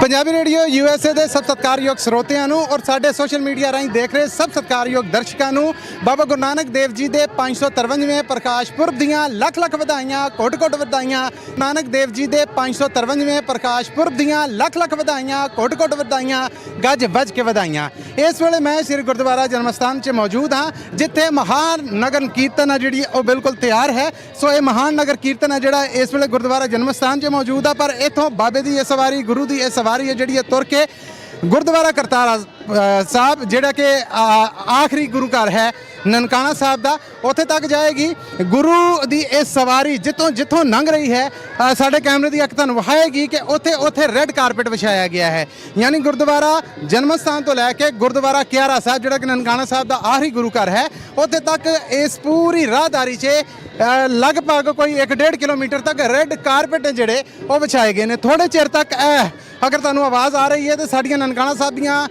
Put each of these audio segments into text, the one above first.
Punjabi radio USA ਦੇ ਸਭ ਸਤਿਕਾਰਯੋਗ ਸਰੋਤਿਆਂ ਨੂੰ ਔਰ ਸਾਡੇ ਸੋਸ਼ਲ ਮੀਡੀਆ ਰਾਹੀਂ ਦੇਖ ਰਹੇ ਸਭ ਸਤਿਕਾਰਯੋਗ ਦਰਸ਼ਕਾਂ ਨੂੰ ਬਾਬਾ ਗੁਰੂ ਨਾਨਕ ਦੇਵ ਜੀ ਦੇ 553ਵੇਂ ਪ੍ਰਕਾਸ਼ ਪੁਰਬ ਦੀਆਂ ਲੱਖ ਲੱਖ ਵਧਾਈਆਂ, ਕੋਟ ਕੋਟ ਵਧਾਈਆਂ। ਨਾਨਕ ਦੇਵ ਜੀ ਦੇ 553ਵੇਂ ਪ੍ਰਕਾਸ਼ ਪੁਰਬ ਦੀਆਂ ਲੱਖ ਲੱਖ ਵਧਾਈਆਂ, ਕੋਟ ਕੋਟ ਵਧਾਈਆਂ, ਗੱਜ ਵੱਜ ਕੇ ਵਧਾਈਆਂ। ਇਸ ਵੇਲੇ ਮੈਂ ਸ੍ਰੀ ਗੁਰਦੁਆਰਾ ਜਨਮ ਸਥਾਨ 'ਚ ਮੌਜੂਦ ਹਾਂ, ਜਿੱਥੇ ਮਹਾਨ ਨਗਰ ਕੀਰਤਨ ਆ ਜਿਹੜੀ ਉਹ ਬਿਲਕੁਲ ਤਿਆਰ ਹੈ। ਸੋ ਇਹ ਮਹਾਨ ਨਗਰ ਕੀਰਤਨ ਹੈ ਜਿਹੜਾ ਇਸ ਵੇਲੇ ਗੁਰਦੁਆਰਾ ਜਨਮ ਸਥਾਨ 'ਚ ਮੌਜੂਦ ਆ, ਪਰ ਇੱਥੋਂ ਬਾਬੇ ਦੀ ਇਹ ਸਵਾਰੀ, ਗੁਰੂ ਦੀ ਇਹ ਸਵਾਰੀ ਹੈ ਜਿਹੜੀ ਤੁਰ ਕੇ ਗੁਰਦੁਆਰਾ ਕਰਤਾਰਾ ਸਾਹਿਬ, ਜਿਹੜਾ ਕਿ ਆਖਰੀ ਗੁਰੂ ਘਰ ਹੈ ਨਨਕਾਣਾ ਸਾਹਿਬ ਦਾ, ਉੱਥੇ ਤੱਕ ਜਾਏਗੀ। ਗੁਰੂ ਦੀ ਇਹ ਸਵਾਰੀ ਜਿੱਥੋਂ ਜਿੱਥੋਂ ਲੰਘ ਰਹੀ ਹੈ, ਸਾਡੇ ਕੈਮਰੇ ਦੀ ਅੱਖ ਤੁਹਾਨੂੰ ਵਿਖਾਏਗੀ ਕਿ ਉੱਥੇ ਰੈੱਡ ਕਾਰਪੇਟ ਵਿਛਾਇਆ ਗਿਆ ਹੈ। ਯਾਨੀ ਗੁਰਦੁਆਰਾ ਜਨਮ ਸਥਾਨ ਤੋਂ ਲੈ ਕੇ ਗੁਰਦੁਆਰਾ ਕਿਆਰਾ ਸਾਹਿਬ, ਜਿਹੜਾ ਕਿ ਨਨਕਾਣਾ ਸਾਹਿਬ ਦਾ ਆਖਰੀ ਗੁਰੂ ਘਰ ਹੈ, ਉੱਥੇ ਤੱਕ ਇਸ ਪੂਰੀ ਰਾਹਦਾਰੀ 'ਚ ਲਗਭਗ ਕੋਈ 1.5 ਕਿਲੋਮੀਟਰ ਤੱਕ ਰੈੱਡ ਕਾਰਪੇਟ ਜਿਹੜੇ ਉਹ ਵਿਛਾਏ ਗਏ ਨੇ। ਥੋੜ੍ਹੇ ਚਿਰ ਤੱਕ ਅਗਰ ਤੁਹਾਨੂੰ ਆਵਾਜ਼ ਆ ਰਹੀ ਹੈ ਤਾਂ ਸਾਡੀਆਂ ਨਨਕਾਣਾ ਸਾਹਿਬ ਦੀਆਂ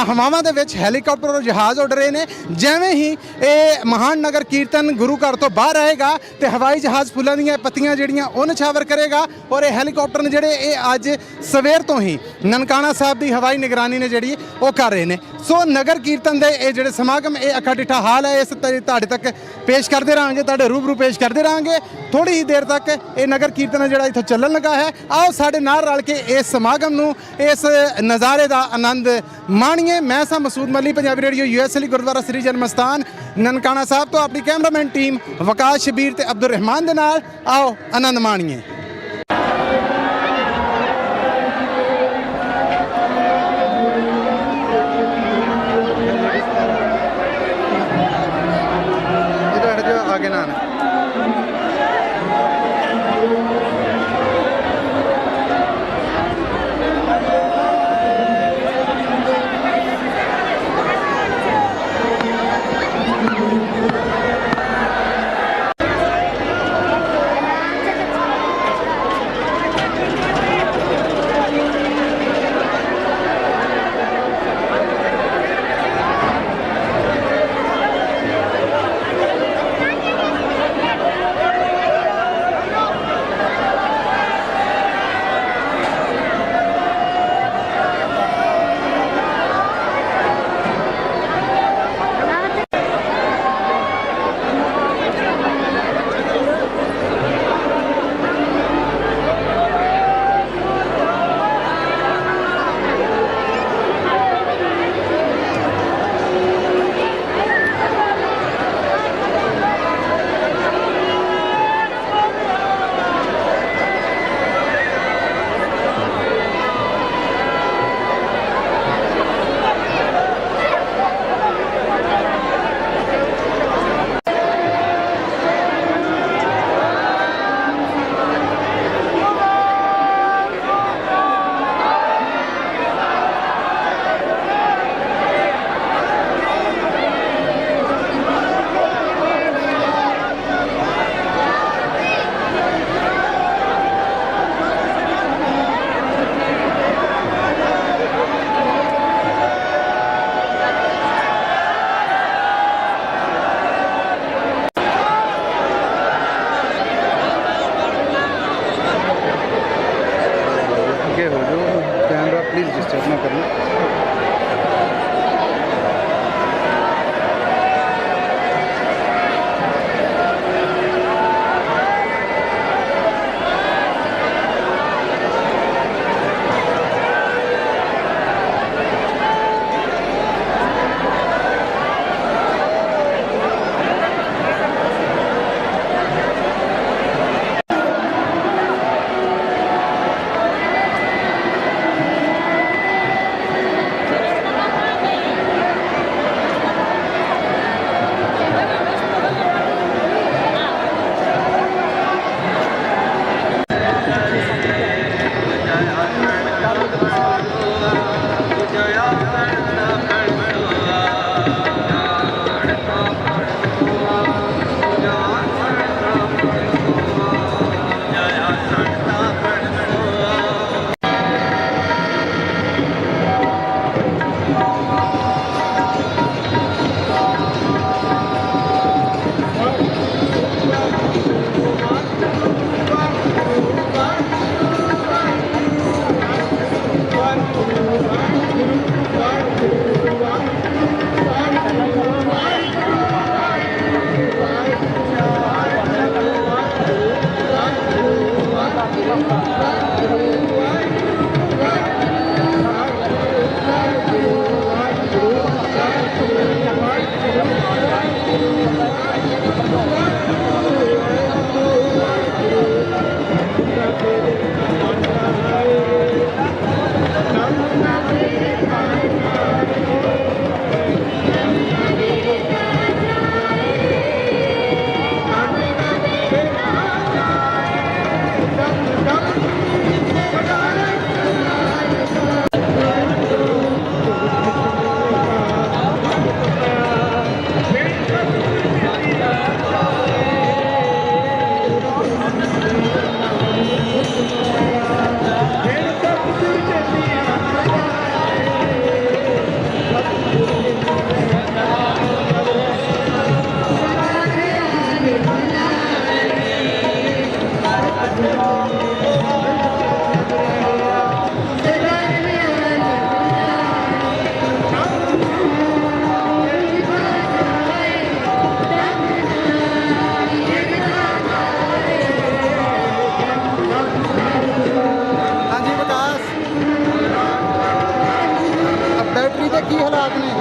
ਹਵਾਵਾਂ ਦੇ ਵਿੱਚ ਹੈਲੀਕਾਪਟਰ ਔਰ ਜਹਾਜ਼ ਉੱਡ ਰਹੇ ਨੇ। ਜਿਵੇਂ ਹੀ ਇਹ ਮਹਾਨ ਨਗਰ ਕੀਰਤਨ ਗੁਰੂ ਘਰ ਤੋਂ ਬਾਹਰ ਆਏਗਾ ਤੇ ਹਵਾਈ ਜਹਾਜ਼ ਫੁੱਲਾਂ ਦੀਆਂ ਪੱਤੀਆਂ ਜਿਹੜੀਆਂ ਉਹ ਨਿਛਾਵਰ ਕਰੇਗਾ, ਔਰ ਇਹ ਹੈਲੀਕਾਪਟਰ ਨੇ ਜਿਹੜੇ ਇਹ ਅੱਜ ਸਵੇਰ ਤੋਂ ਹੀ ਨਨਕਾਣਾ ਸਾਹਿਬ ਦੀ ਹਵਾਈ ਨਿਗਰਾਨੀ ਨੇ ਜਿਹੜੀ ਉਹ ਕਰ ਰਹੇ ਨੇ। ਸੋ ਨਗਰ ਕੀਰਤਨ ਦੇ ਇਹ ਜਿਹੜੇ ਸਮਾਗਮ, ਇਹ ਅੱਖਾਂ ਡਿੱਠਾ ਹਾਲ ਹੈ, ਇਸ ਤੁਹਾਡੇ ਤੱਕ ਪੇਸ਼ ਕਰਦੇ ਰਹਾਂਗੇ, ਤੁਹਾਡੇ ਰੂਬਰੂ ਪੇਸ਼ ਕਰਦੇ ਰਹਾਂਗੇ। ਥੋੜ੍ਹੀ ਹੀ ਦੇਰ ਤੱਕ ਇਹ ਨਗਰ ਕੀਰਤਨ ਜਿਹੜਾ ਇੱਥੋਂ ਚੱਲਣ ਲੱਗਾ ਹੈ। ਆਓ ਸਾਡੇ ਨਾਲ ਰਲ ਕੇ ਇਸ ਸਮਾਗਮ ਨੂੰ, ਇਸ ਨਜ਼ਾਰੇ ਦਾ ਆਨੰਦ ਮਾਣੀਏ। ਮੈਂ ਸਾਂ ਮਸੂਦ ਮੱਲੀ, ਪੰਜਾਬੀ ਰੇਡੀਓ USA ਲਈ ਗੁਰਦੁਆਰਾ ਸ੍ਰੀ ਜਨਮ ਸਥਾਨ ਨਨਕਾਣਾ ਸਾਹਿਬ ਤੋਂ ਆਪਣੀ ਕੈਮਰਾਮੈਨ ਟੀਮ ਵਕਾਸ ਸ਼ਬੀਰ ਤੇ ਅਬਦੁਰ ਰਹਿਮਾਨ ਦੇ ਨਾਲ। ਆਓ ਆਨੰਦ ਮਾਣੀਏ। आगे ना आना। ਹਾਂਜੀ ਵਿਕਾਸ, ਬੈਟਰੀ ਦੇ ਕੀ ਹਾਲਾਤ ਨੇ?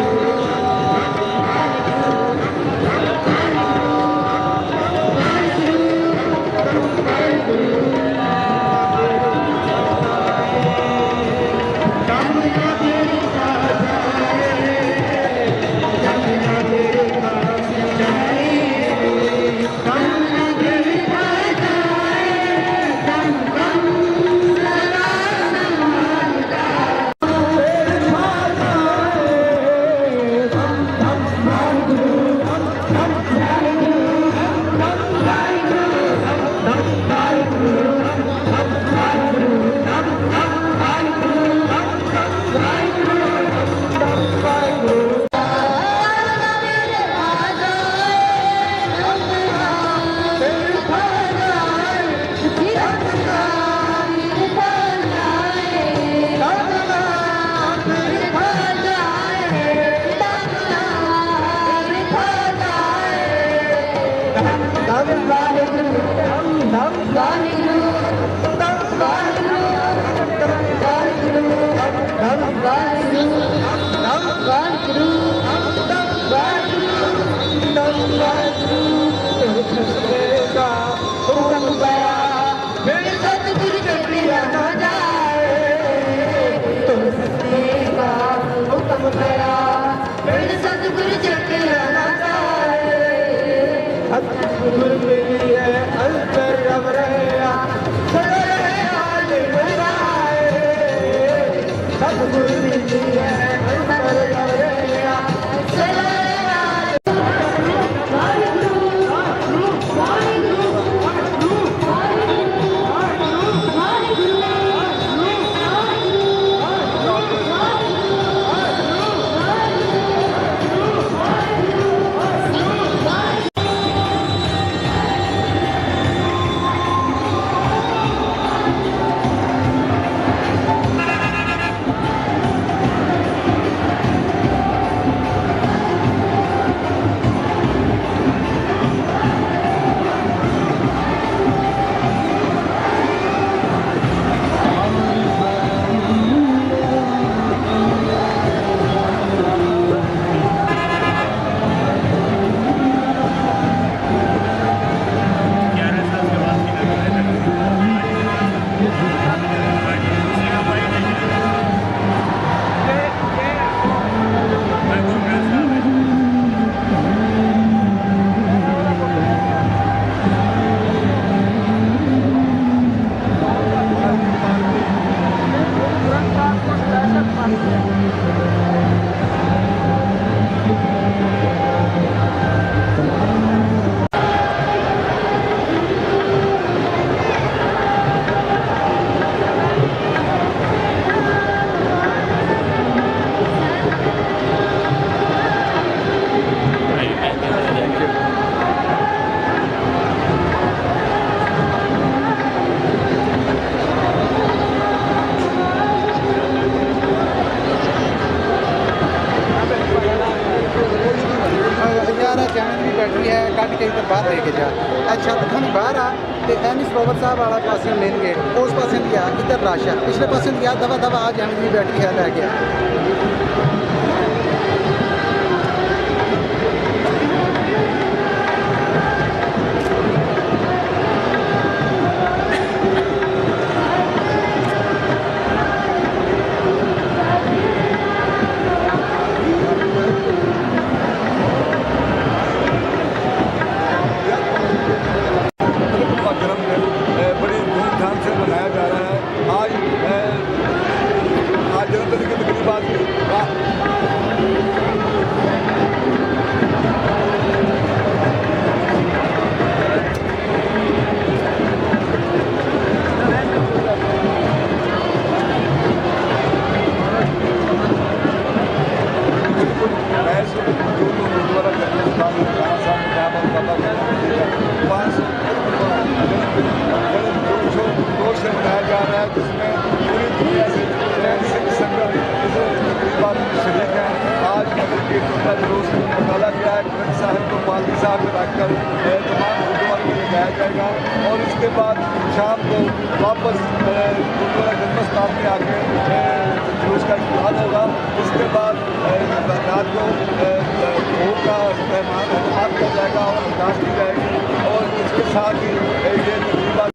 बैटरी है कट के इधर बाहर लेके जा अच्छा तो हम बाहर आ तो एन सरोवर साहब वाला पास मेन गेट उस पास लिया इधर रश है पिछले पास लिया दवा दवा आ जाने की बैटरी है लैके आज जन्मदिन की तकरीबात का जुलूस निकाला गया है। खंड साहब को पालकी साहब में रखकर तमाम गुरुद्वारों में लगाया जाएगा और इसके बाद शाम को वापस गुरुद्वारा खंड साहब में आके जुलूस का इस्तेमाल होगा। उसके बाद रात को भोग का इस्तेमाल किया जाएगा और अरदास की जाएगी और इसके साथ ही ये तकरीबा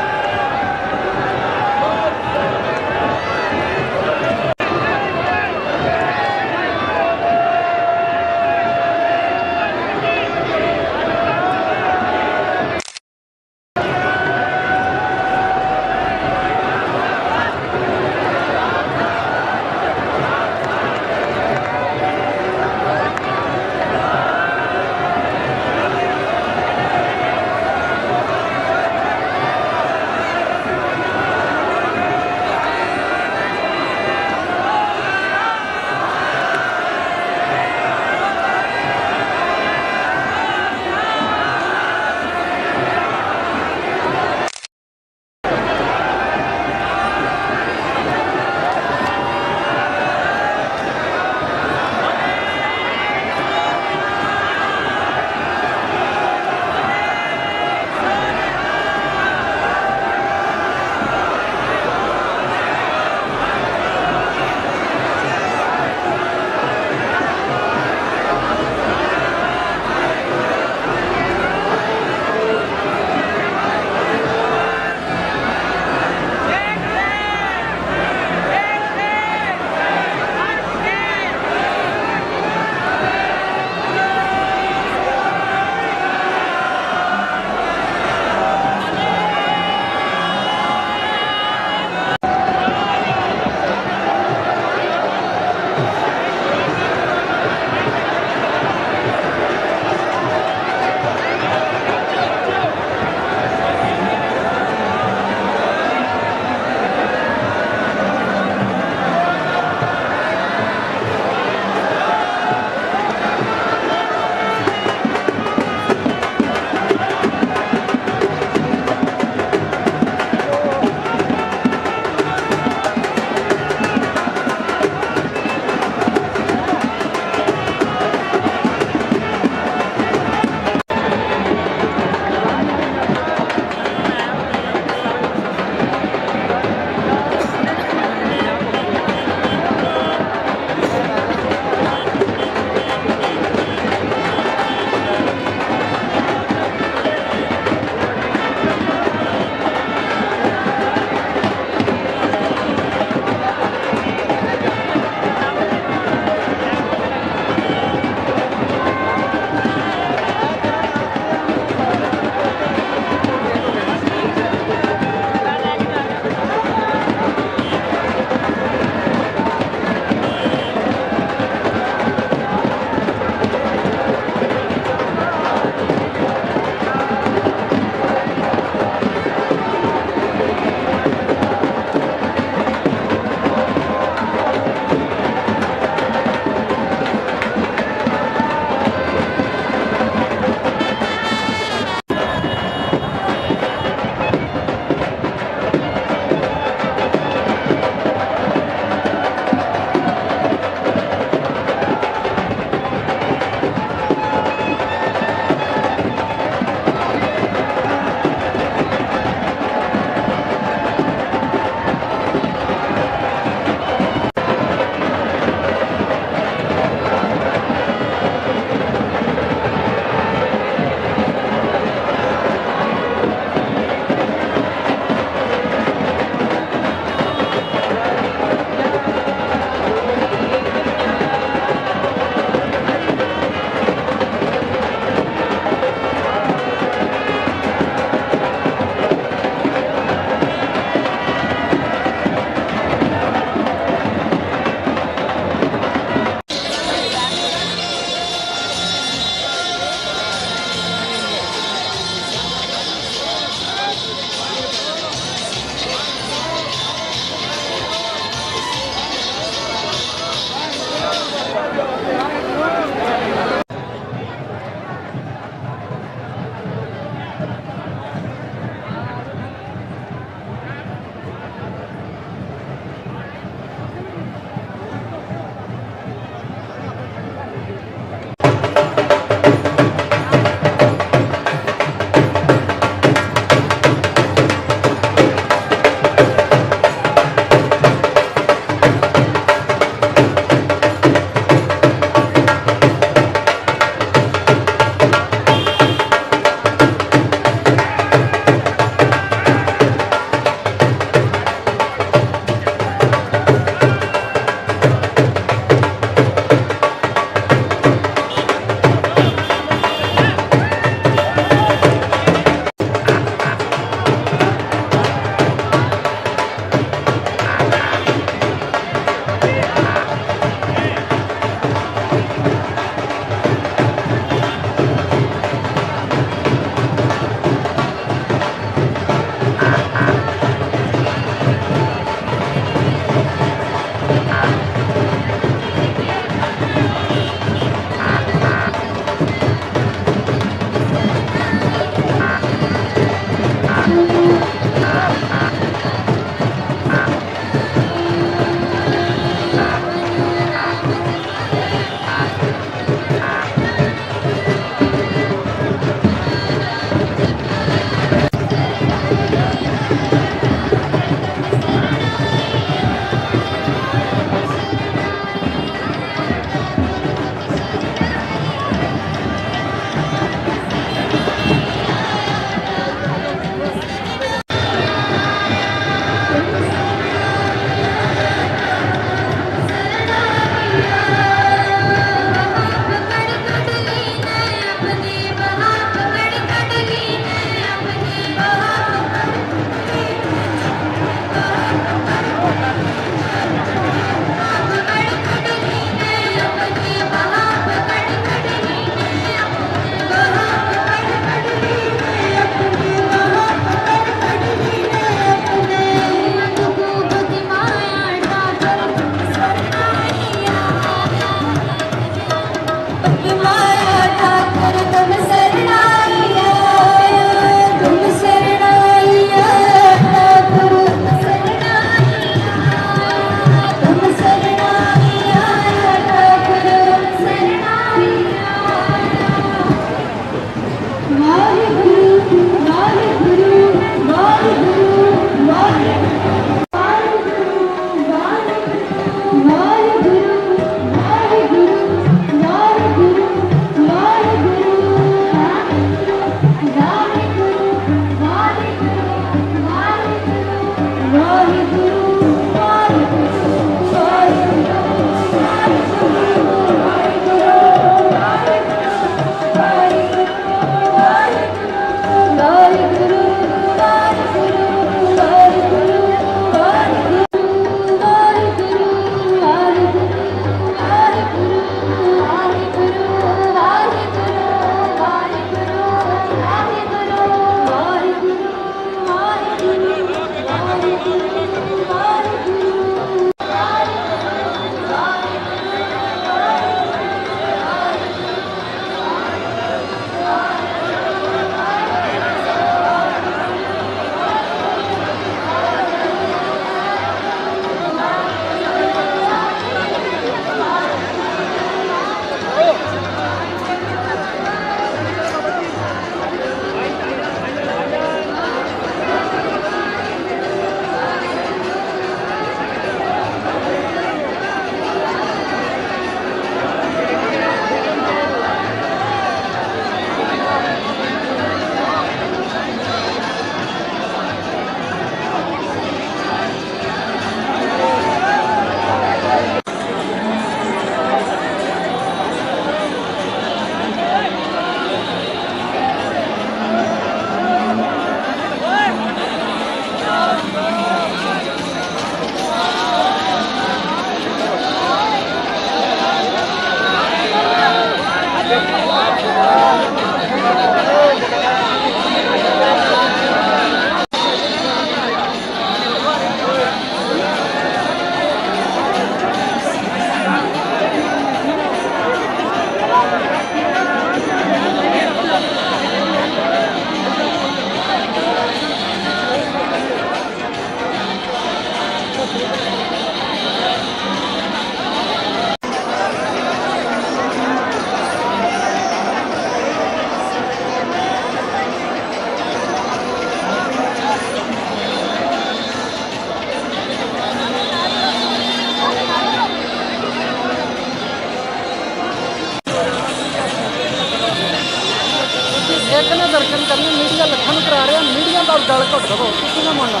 ਕਰਾ ਰਹੇ ਹਾਂ ਮੀਡੀਆ ਦਾ ਗੱਲ ਘੱਟ ਦਵੋ ਤੁਸੀਂ ਨਾ ਮੰਨਣਾ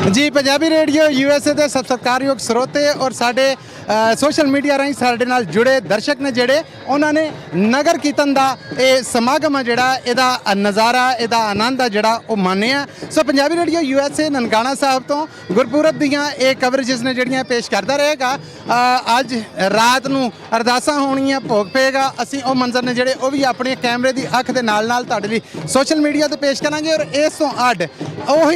ਜੀ ਪੰਜਾਬੀ ਰੇਡੀਓ USA ਦੇ ਸਤਿਕਾਰਯੋਗ ਸਰੋਤੇ ਔਰ ਸਾਡੇ ਸੋਸ਼ਲ ਮੀਡੀਆ ਰਾਹੀਂ ਸਾਡੇ ਨਾਲ ਜੁੜੇ ਦਰਸ਼ਕ ਨੇ ਜਿਹੜੇ ਉਹਨਾਂ ਨੇ ਨਗਰ ਕੀਰਤਨ ਦਾ ਇਹ ਸਮਾਗਮ ਆ ਜਿਹੜਾ ਇਹਦਾ ਨਜ਼ਾਰਾ ਇਹਦਾ ਆਨੰਦ ਆ ਜਿਹੜਾ ਉਹ ਮਾਣਿਆ। ਸੋ ਪੰਜਾਬੀ ਰੇਡੀਓ USA ਨਨਕਾਣਾ ਸਾਹਿਬ ਤੋਂ ਗੁਰਪੁਰਬ ਦੀਆਂ ਇਹ ਕਵਰੇਜਸ ਨੇ ਜਿਹੜੀਆਂ ਪੇਸ਼ ਕਰਦਾ ਰਹੇਗਾ। ਅੱਜ ਰਾਤ ਨੂੰ ਅਰਦਾਸਾਂ ਹੋਣੀਆਂ, ਭੋਗ ਪਏਗਾ। ਅਸੀਂ ਉਹ ਮੰਜ਼ਰ ਨੇ ਜਿਹੜੇ ਉਹ ਵੀ ਆਪਣੇ ਕੈਮਰੇ ਦੀ ਅੱਖ ਦੇ ਨਾਲ ਤੁਹਾਡੇ ਲਈ ਸੋਸ਼ਲ ਮੀਡੀਆ ਤੇ ਪੇਸ਼ ਕਰਾਂਗੇ ਔਰ ਇਸ ਤੋਂ ਅੱਡ ਉਹੀ